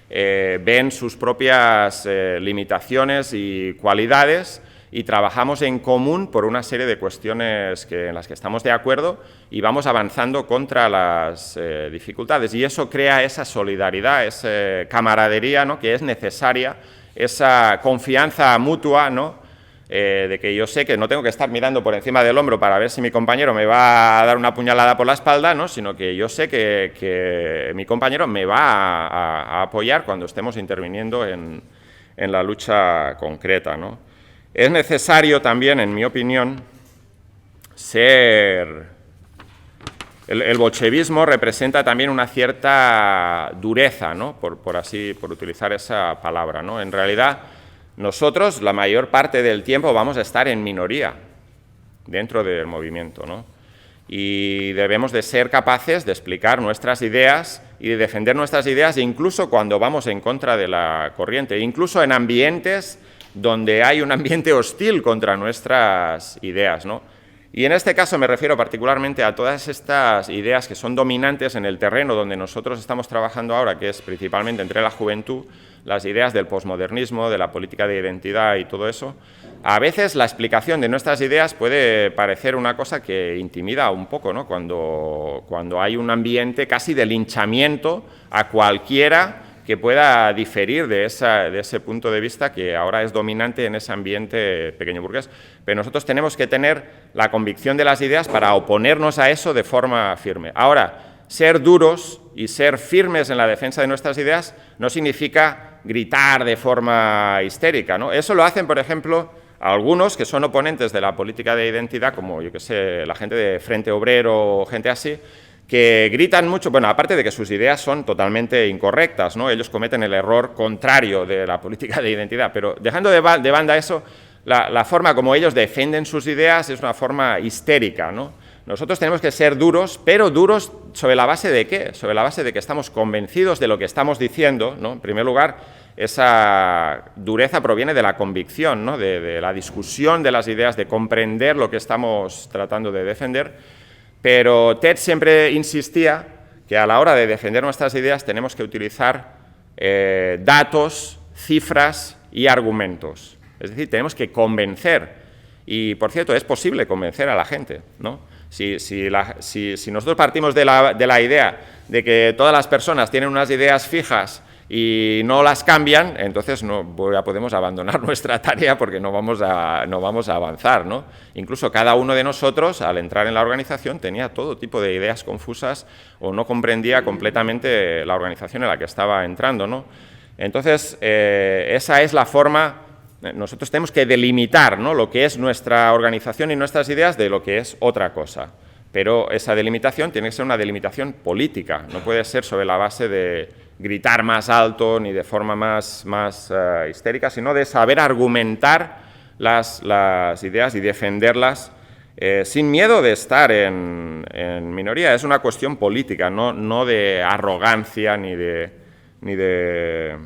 ven sus propias limitaciones y cualidades y trabajamos en común por una serie de cuestiones en las que estamos de acuerdo y vamos avanzando contra las dificultades. Y eso crea esa solidaridad, esa camaradería, ¿no? Que es necesaria, esa confianza mutua, ¿no? De que yo sé que no tengo que estar mirando por encima del hombro para ver si mi compañero me va a dar una puñalada por la espalda, ¿no? Sino que yo sé que mi compañero me va a apoyar cuando estemos interviniendo en la lucha concreta, ¿no? Es necesario también, en mi opinión, ser... El bolchevismo representa también una cierta dureza, ¿no? por utilizar esa palabra, ¿no? En realidad, nosotros, la mayor parte del tiempo, vamos a estar en minoría dentro del movimiento, ¿no? Y debemos de ser capaces de explicar nuestras ideas y de defender nuestras ideas, incluso cuando vamos en contra de la corriente, incluso en ambientes donde hay un ambiente hostil contra nuestras ideas, ¿no? Y en este caso me refiero particularmente a todas estas ideas que son dominantes en el terreno donde nosotros estamos trabajando ahora, que es principalmente entre la juventud, las ideas del posmodernismo, de la política de identidad y todo eso. A veces la explicación de nuestras ideas puede parecer una cosa que intimida un poco, ¿no? Cuando hay un ambiente casi de linchamiento a cualquiera que pueda diferir de ese punto de vista que ahora es dominante en ese ambiente pequeño burgués. Pero nosotros tenemos que tener la convicción de las ideas para oponernos a eso de forma firme. Ahora, ser duros y ser firmes en la defensa de nuestras ideas no significa gritar de forma histérica, ¿no? Eso lo hacen, por ejemplo, algunos que son oponentes de la política de identidad, como, yo qué sé, la gente de Frente Obrero o gente así, que gritan mucho, bueno, aparte de que sus ideas son totalmente incorrectas, ¿no? Ellos cometen el error contrario de la política de identidad, pero dejando de banda eso, la forma como ellos defienden sus ideas es una forma histérica, ¿no? Nosotros tenemos que ser duros, pero duros ¿sobre la base de qué? Sobre la base de que estamos convencidos de lo que estamos diciendo, ¿no? En primer lugar, esa dureza proviene de la convicción, ¿no? De la discusión de las ideas, de comprender lo que estamos tratando de defender. Pero Ted siempre insistía que a la hora de defender nuestras ideas tenemos que utilizar datos, cifras y argumentos. Es decir, tenemos que convencer. Y, por cierto, es posible convencer a la gente, ¿no? Si nosotros partimos de la idea de que todas las personas tienen unas ideas fijas y no las cambian, entonces ya podemos abandonar nuestra tarea porque no vamos a avanzar, ¿no? Incluso cada uno de nosotros, al entrar en la organización, tenía todo tipo de ideas confusas o no comprendía completamente la organización en la que estaba entrando, ¿no? Entonces, esa es la forma. Nosotros tenemos que delimitar, ¿no? Lo que es nuestra organización y nuestras ideas de lo que es otra cosa. Pero esa delimitación tiene que ser una delimitación política, no puede ser sobre la base de gritar más alto ni de forma más histérica, sino de saber argumentar las ideas y defenderlas sin miedo de estar en minoría. Es una cuestión política, no de arrogancia ni de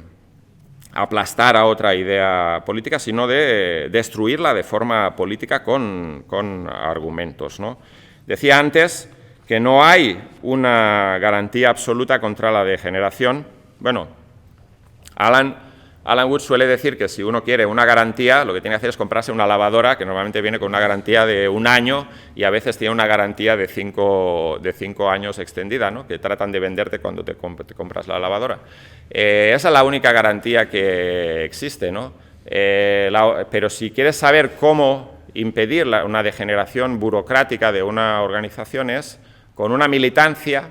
aplastar a otra idea política, sino de destruirla de forma política con argumentos, ¿no? Decía antes que no hay una garantía absoluta contra la degeneración. Bueno, Alan Wood suele decir que si uno quiere una garantía, lo que tiene que hacer es comprarse una lavadora, que normalmente viene con una garantía de 1 año y a veces tiene una garantía de 5 años extendida, ¿no?, que tratan de venderte cuando te compras la lavadora. Esa es la única garantía que existe, ¿no? Pero si quieres saber cómo impedir una degeneración burocrática de una organización es con una militancia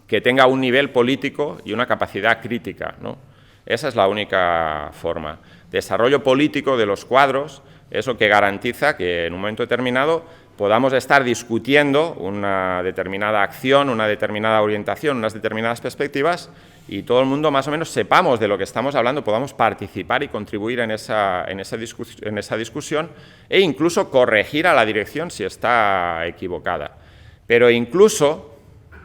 que tenga un nivel político y una capacidad crítica, ¿no? Esa es la única forma. Desarrollo político de los cuadros, eso que garantiza que en un momento determinado podamos estar discutiendo una determinada acción, una determinada orientación, unas determinadas perspectivas y todo el mundo más o menos sepamos de lo que estamos hablando, podamos participar y contribuir en esa discusión e incluso corregir a la dirección si está equivocada. Pero incluso,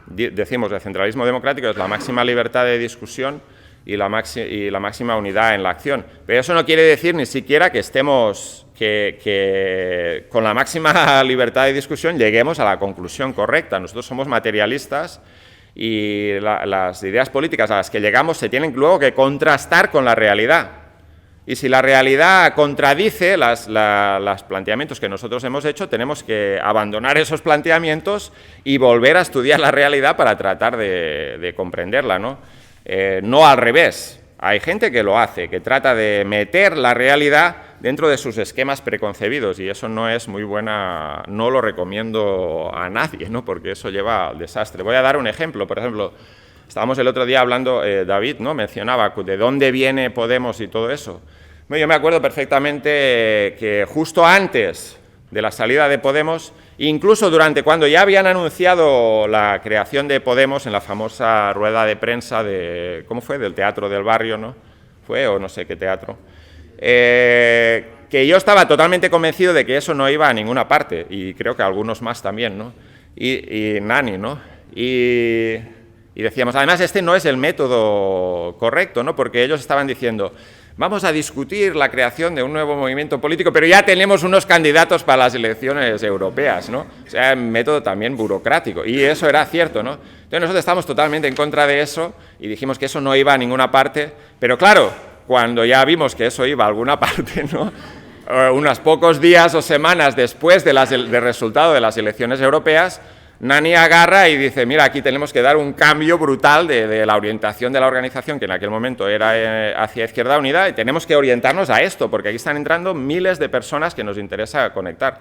decimos, el centralismo democrático es la máxima libertad de discusión y la máxima unidad en la acción. Pero eso no quiere decir ni siquiera que estemos, que con la máxima libertad de discusión lleguemos a la conclusión correcta. Nosotros somos materialistas y las ideas políticas a las que llegamos se tienen luego que contrastar con la realidad. Y si la realidad contradice los planteamientos que nosotros hemos hecho, tenemos que abandonar esos planteamientos y volver a estudiar la realidad para tratar de comprenderla, ¿no? No al revés. Hay gente que lo hace, que trata de meter la realidad dentro de sus esquemas preconcebidos y eso no es muy buena, no lo recomiendo a nadie, ¿no?, porque eso lleva al desastre. Voy a dar un ejemplo. Por ejemplo, estábamos el otro día hablando, David, ¿no?, mencionaba de dónde viene Podemos y todo eso. Bueno, yo me acuerdo perfectamente que justo antes de la salida de Podemos, incluso cuando ya habían anunciado la creación de Podemos en la famosa rueda de prensa ¿cómo fue?, del Teatro del Barrio, ¿no? Fue, o no sé qué teatro. Que yo estaba totalmente convencido de que eso no iba a ninguna parte, y creo que algunos más también, ¿no? Y Nani, ¿no? Y decíamos, además, este no es el método correcto, ¿no?, porque ellos estaban diciendo, vamos a discutir la creación de un nuevo movimiento político, pero ya tenemos unos candidatos para las elecciones europeas, ¿no? O sea, un método también burocrático, y eso era cierto, ¿no? Entonces nosotros estamos totalmente en contra de eso y dijimos que eso no iba a ninguna parte, pero claro, cuando ya vimos que eso iba a alguna parte, ¿no?, unos pocos días o semanas después del resultado de las elecciones europeas, Nani agarra y dice, mira, aquí tenemos que dar un cambio brutal de la orientación de la organización, que en aquel momento era hacia Izquierda Unida, y tenemos que orientarnos a esto, porque aquí están entrando miles de personas que nos interesa conectar.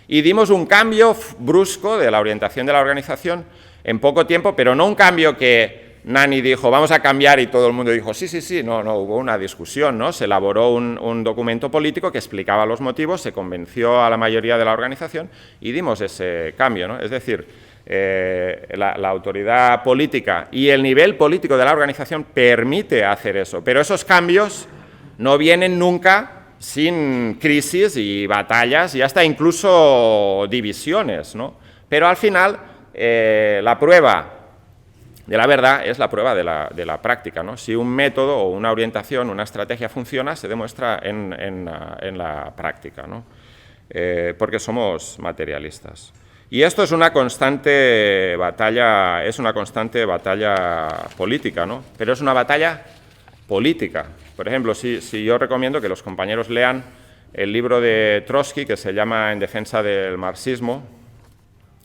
Y dimos un cambio brusco de la orientación de la organización en poco tiempo, pero no un cambio que Nani dijo, vamos a cambiar, y todo el mundo dijo, sí, no, hubo una discusión, ¿no? Se elaboró un documento político que explicaba los motivos, se convenció a la mayoría de la organización y dimos ese cambio, ¿no? Es decir, la autoridad política y el nivel político de la organización permite hacer eso, pero esos cambios no vienen nunca sin crisis y batallas y hasta incluso divisiones, ¿no? Pero al final la prueba de la verdad es la prueba de la práctica, ¿no? Si un método o una orientación, una estrategia funciona, se demuestra en la práctica, ¿no? Porque somos materialistas. Y esto es una constante batalla, política, ¿no? Pero es una batalla política. Por ejemplo, si yo recomiendo que los compañeros lean el libro de Trotsky, que se llama En defensa del marxismo,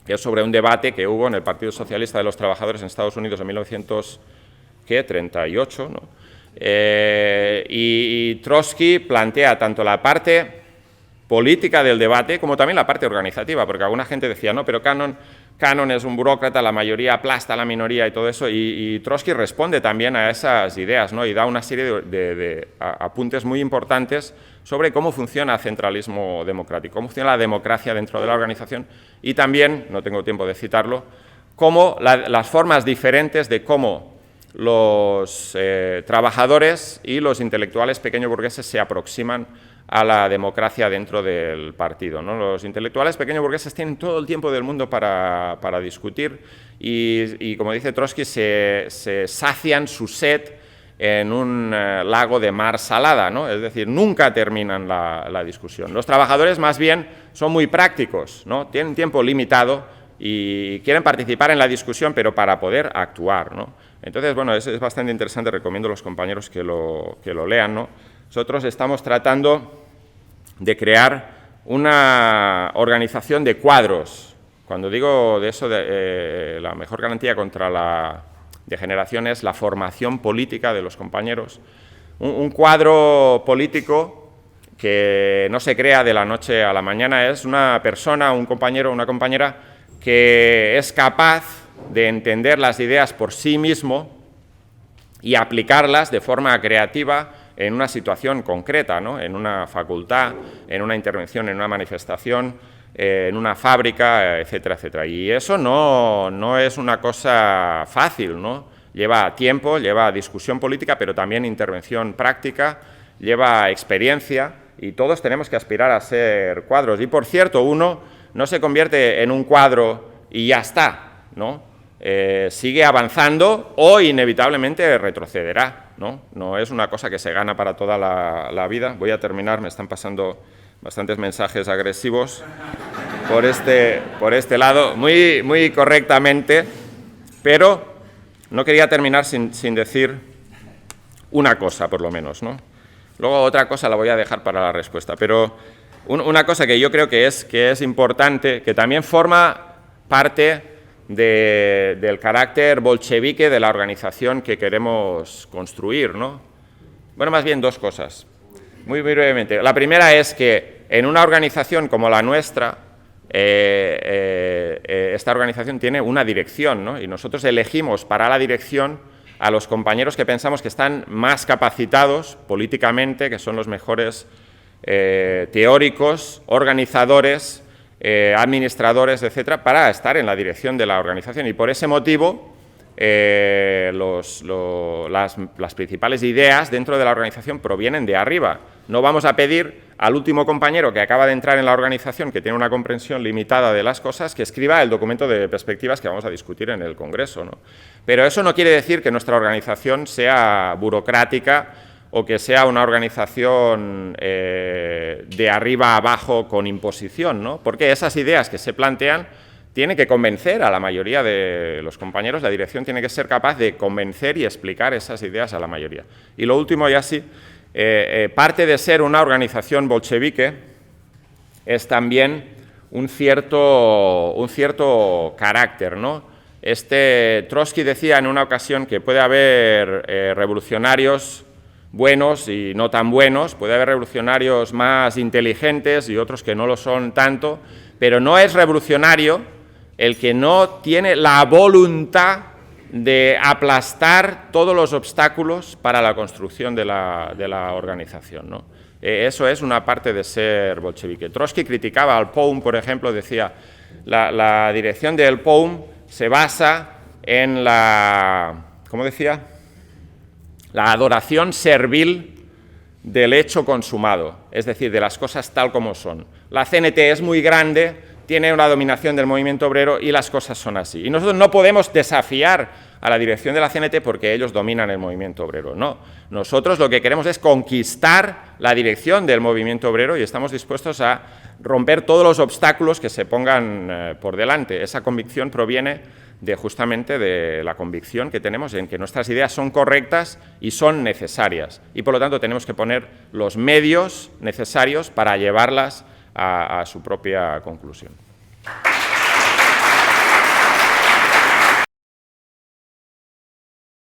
que es sobre un debate que hubo en el Partido Socialista de los Trabajadores en Estados Unidos en 1938, ¿no? Y Trotsky plantea tanto la parte política del debate como también la parte organizativa, porque alguna gente decía, no, pero Cannon es un burócrata, la mayoría aplasta a la minoría y todo eso, y Trotsky responde también a esas ideas, ¿no? Y da una serie de apuntes muy importantes sobre cómo funciona el centralismo democrático, cómo funciona la democracia dentro de la organización, y también, no tengo tiempo de citarlo, cómo las formas diferentes de cómo los trabajadores y los intelectuales pequeños burgueses se aproximan a la democracia dentro del partido, ¿no? Los intelectuales pequeños burgueses tienen todo el tiempo del mundo para discutir y, como dice Trotsky, se sacian su sed en un lago de mar salada, ¿no? Es decir, nunca terminan la discusión. Los trabajadores más bien son muy prácticos, ¿no? Tienen tiempo limitado y quieren participar en la discusión, pero para poder actuar, ¿no? Entonces, bueno, es bastante interesante, recomiendo a los compañeros que lo lean, ¿no? Nosotros estamos tratando de crear una organización de cuadros. Cuando digo de eso, la mejor garantía contra la degeneración es la formación política de los compañeros. Un cuadro político que no se crea de la noche a la mañana, es una persona, un compañero, una compañera que es capaz de entender las ideas por sí mismo y aplicarlas de forma creativa en una situación concreta, ¿no? En una facultad, en una intervención, en una manifestación, en una fábrica, etcétera, etcétera. Y eso no es una cosa fácil, ¿no? Lleva tiempo, lleva discusión política, pero también intervención práctica, lleva experiencia, y todos tenemos que aspirar a ser cuadros. Y, por cierto, uno no se convierte en un cuadro y ya está, ¿no? Sigue avanzando o inevitablemente retrocederá, ¿no? No es una cosa que se gana para toda la vida. Voy a terminar, me están pasando bastantes mensajes agresivos por este lado, muy correctamente, pero no quería terminar sin decir una cosa, por lo menos, ¿no? Luego otra cosa la voy a dejar para la respuesta, pero una cosa que yo creo que es importante, que también forma parte del carácter bolchevique de la organización que queremos construir, ¿no? Bueno, más bien dos cosas, muy brevemente. La primera es que en una organización como la nuestra, esta organización tiene una dirección, ¿no? Y nosotros elegimos para la dirección a los compañeros que pensamos que están más capacitados políticamente, que son los mejores teóricos, organizadores, administradores, etcétera, para estar en la dirección de la organización. Y por ese motivo, las principales ideas dentro de la organización provienen de arriba. No vamos a pedir al último compañero que acaba de entrar en la organización, que tiene una comprensión limitada de las cosas, que escriba el documento de perspectivas que vamos a discutir en el Congreso, ¿no? Pero eso no quiere decir que nuestra organización sea burocrática o que sea una organización de arriba a abajo con imposición, ¿no? Porque esas ideas que se plantean tienen que convencer a la mayoría de los compañeros, la dirección tiene que ser capaz de convencer y explicar esas ideas a la mayoría. Y lo último, ya sí, parte de ser una organización bolchevique es también un cierto carácter, ¿no? Trotsky decía en una ocasión que puede haber revolucionarios buenos y no tan buenos, puede haber revolucionarios más inteligentes y otros que no lo son tanto, pero no es revolucionario el que no tiene la voluntad de aplastar todos los obstáculos para la construcción de la organización, ¿no? Eso es una parte de ser bolchevique. Trotsky criticaba al POUM, por ejemplo, decía, la dirección del POUM se basa en ¿cómo decía?, la adoración servil del hecho consumado, es decir, de las cosas tal como son. La CNT es muy grande, tiene una dominación del movimiento obrero y las cosas son así. Y nosotros no podemos desafiar a la dirección de la CNT porque ellos dominan el movimiento obrero, no. Nosotros lo que queremos es conquistar la dirección del movimiento obrero y estamos dispuestos a romper todos los obstáculos que se pongan por delante. Esa convicción proviene justamente de la convicción que tenemos en que nuestras ideas son correctas y son necesarias. Y por lo tanto tenemos que poner los medios necesarios para llevarlas a su propia conclusión.